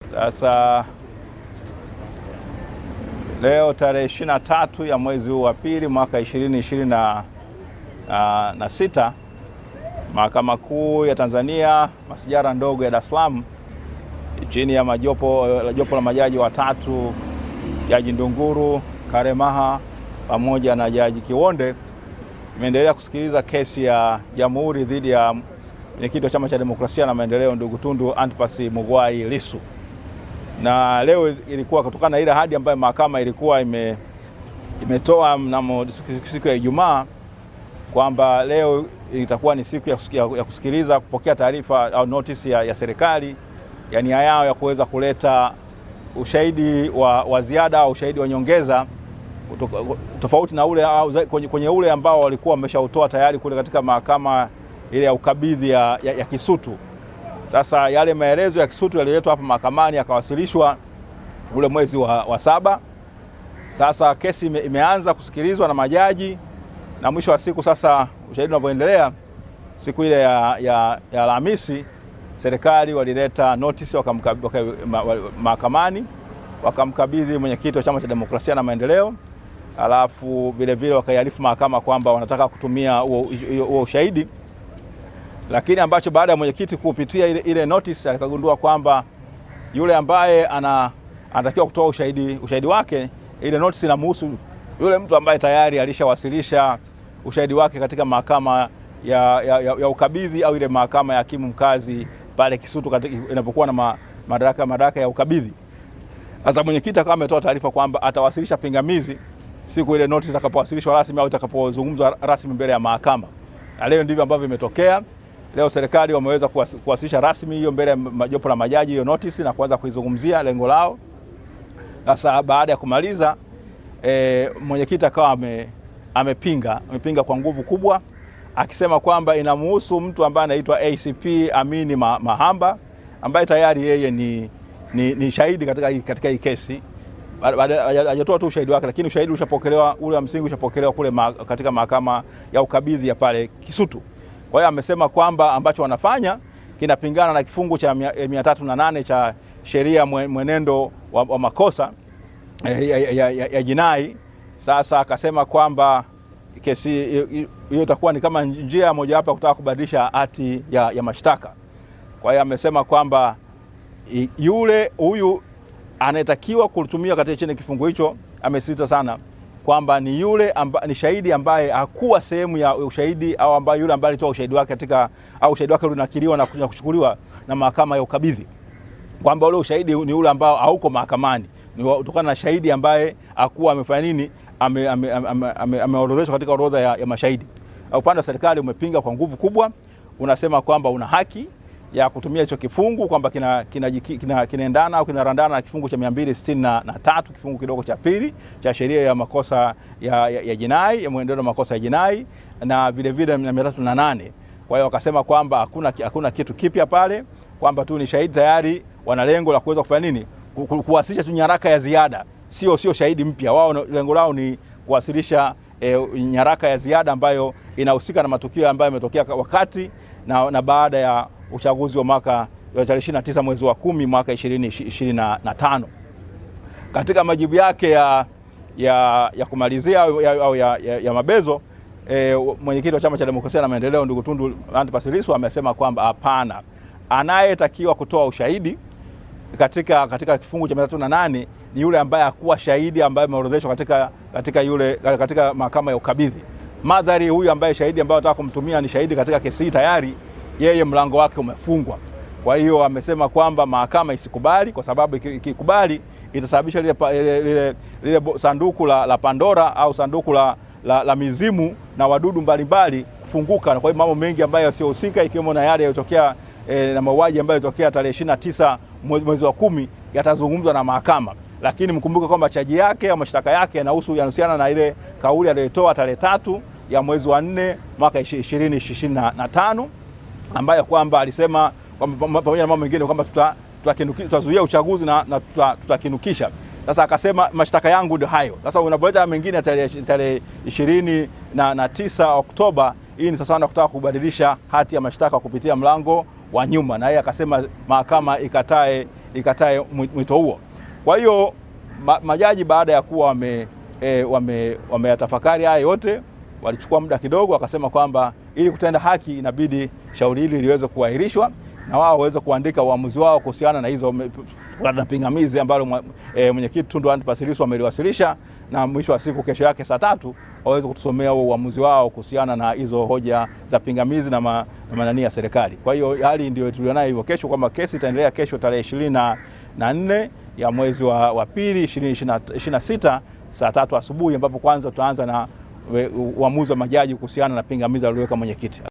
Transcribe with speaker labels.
Speaker 1: Sasa leo tarehe 23 ya mwezi huu wa pili mwaka 2026, Mahakama Kuu ya Tanzania masijara ndogo ya Dar es Salaam chini ya jopo la majaji watatu, Jaji Ndunguru, Karemaha pamoja na Jaji Kiwonde, imeendelea kusikiliza kesi ya Jamhuri dhidi ya mwenyekiti wa Chama cha Demokrasia na Maendeleo ndugu Tundu Antipas Mughwai Lissu. Na leo ilikuwa kutokana na ile ahadi ambayo mahakama ilikuwa imetoa mnamo siku ya Ijumaa kwamba leo itakuwa ni siku ya kusikiliza, kupokea taarifa au notice ya serikali ya nia yao ya kuweza kuleta ushahidi wa ziada au ushahidi wa nyongeza tofauti na ule au kwenye ule ambao walikuwa wameshautoa tayari kule katika mahakama ile ya ukabidhi ya Kisutu. Sasa yale maelezo ya Kisutu yaliletwa hapa mahakamani yakawasilishwa ule mwezi wa saba. Sasa kesi imeanza kusikilizwa na majaji, na mwisho wa siku sasa ushahidi unavyoendelea, siku ile ya Alhamisi serikali walileta notice mahakamani, wakamkabidhi mwenyekiti wa Chama cha Demokrasia na Maendeleo, alafu vile wakaiarifu mahakama kwamba wanataka kutumia huo ushahidi. Lakini ambacho baada ya mwenyekiti kupitia ile notice alikagundua kwamba yule ambaye anatakiwa kutoa ushahidi wake, ile notice inamhusu yule mtu ambaye tayari alishawasilisha ushahidi wake katika mahakama ya ukabidhi au ile mahakama ya hakimu mkazi pale Kisutu inapokuwa na madaraka ya ukabidhi. Sasa mwenyekiti akawa ametoa taarifa kwamba atawasilisha pingamizi siku ile notice itakapowasilishwa rasmi au itakapozungumzwa rasmi mbele ya mahakama. Na leo ndivyo ambavyo imetokea. Leo serikali wameweza kuwasilisha rasmi hiyo mbele ya jopo la majaji hiyo notice na kuanza kuizungumzia lengo lao. Sasa baada ya kumaliza mwenyekiti akawa amepinga kwa nguvu kubwa, akisema kwamba inamhusu mtu ambaye anaitwa ACP Amini Mahamba ambaye tayari yeye ni shahidi katika hii kesi. Hajatoa tu ushahidi wake, lakini ushahidi ushapokelewa, ule wa msingi ushapokelewa kule katika mahakama ya ukabidhi ya pale Kisutu. Kwa hiyo amesema kwamba ambacho wanafanya kinapingana na kifungu cha 308 cha sheria mwenendo wa makosa ya jinai. Sasa akasema kwamba kesi hiyo itakuwa ni kama njia mojawapo ya kutaka kubadilisha hati ya mashtaka. Kwa hiyo amesema kwamba huyu anayetakiwa kutumia katika chini kifungu hicho, amesisitiza sana kwamba ni yule ni shahidi ambaye hakuwa sehemu ya ushahidi au ambaye yule ambaye alitoa ushahidi wake au ushahidi wake unakiliwa na kuchukuliwa na mahakama ya ukabidhi, kwamba ule ushahidi ni ule ambao hauko mahakamani, ni kutokana na shahidi ambaye hakuwa amefanya nini, ameorodheshwa katika orodha ya mashahidi. Upande wa serikali umepinga kwa nguvu kubwa, unasema kwamba una haki ya kutumia hicho kifungu, kwamba kinaendana au kinarandana na kifungu cha 263 kifungu kidogo cha pili cha sheria ya makosa ya jinai, ya mwenendo wa makosa ya jinai, na vile 308. Kwa hiyo wakasema kwamba hakuna kitu kipya pale, kwamba tu ni shahidi tayari, wana lengo la kuweza kufanya nini, kuwasilisha tu nyaraka ya ziada, sio shahidi mpya. Wao lengo lao ni kuwasilisha nyaraka ya ziada ambayo inahusika na matukio ambayo yametokea wakati na baada ya uchaguzi wa mwaka tarehe 29 mwezi wa 10 mwaka 2025. Katika majibu yake ya kumalizia au ya mabezo, mwenyekiti wa Chama cha Demokrasia na Maendeleo ndugu Tundu Antipas Lissu amesema kwamba hapana, anayetakiwa kutoa ushahidi katika kifungu cha 308 ni yule ambaye hakuwa shahidi ambaye ameorodheshwa katika mahakama ya ukabidhi. Madhari huyu ambaye shahidi ambaye anataka kumtumia ni shahidi katika kesi hii tayari yeye mlango wake umefungwa. Kwa hiyo amesema kwamba mahakama isikubali, kwa sababu ikikubali itasababisha lile sanduku la Pandora au sanduku la mizimu na wadudu mbalimbali kufunguka. Na kwa hiyo mambo mengi ambayo yasiohusika, ikiwemo na yale yaliyotokea na mauaji ambayo yalitokea tarehe 29 mwezi wa 10 yatazungumzwa na mahakama. Lakini mkumbuke kwamba chaji yake au mashtaka yake yanahusiana na ile kauli aliyotoa tarehe 3 ya mwezi wa 4 mwaka 2025, ambayo kwamba alisema kwamba pamoja na mambo mengine kwamba tutazuia uchaguzi na tutakinukisha. Sasa akasema mashtaka yangu ndio hayo. Sasa unapoleta mengine tarehe 29 Oktoba, hii ni sasa kutaka kubadilisha hati ya mashtaka kupitia mlango wa nyuma, na yeye akasema mahakama ikatae ikatae mwito huo. Kwa hiyo majaji baada ya kuwa wameyatafakari haya yote, walichukua muda kidogo, wakasema kwamba ili kutenda haki inabidi shauri hili liweze kuahirishwa na wao waweze kuandika uamuzi wao kuhusiana na hizo na pingamizi ambalo mwenyekiti Tundu Antipas Lissu ameliwasilisha, na mwisho wa siku kesho yake saa 3 waweze kutusomea uamuzi wao kuhusiana na hizo hoja za pingamizi na manani ya serikali. Kwa hiyo hali ndio tulionayo hivyo kesho, kwamba kesi itaendelea kesho tarehe 24 ya mwezi wa pili 2026 saa 3 asubuhi, ambapo kwanza tutaanza na uamuzi wa majaji kuhusiana na pingamizi aliyoweka mwenyekiti.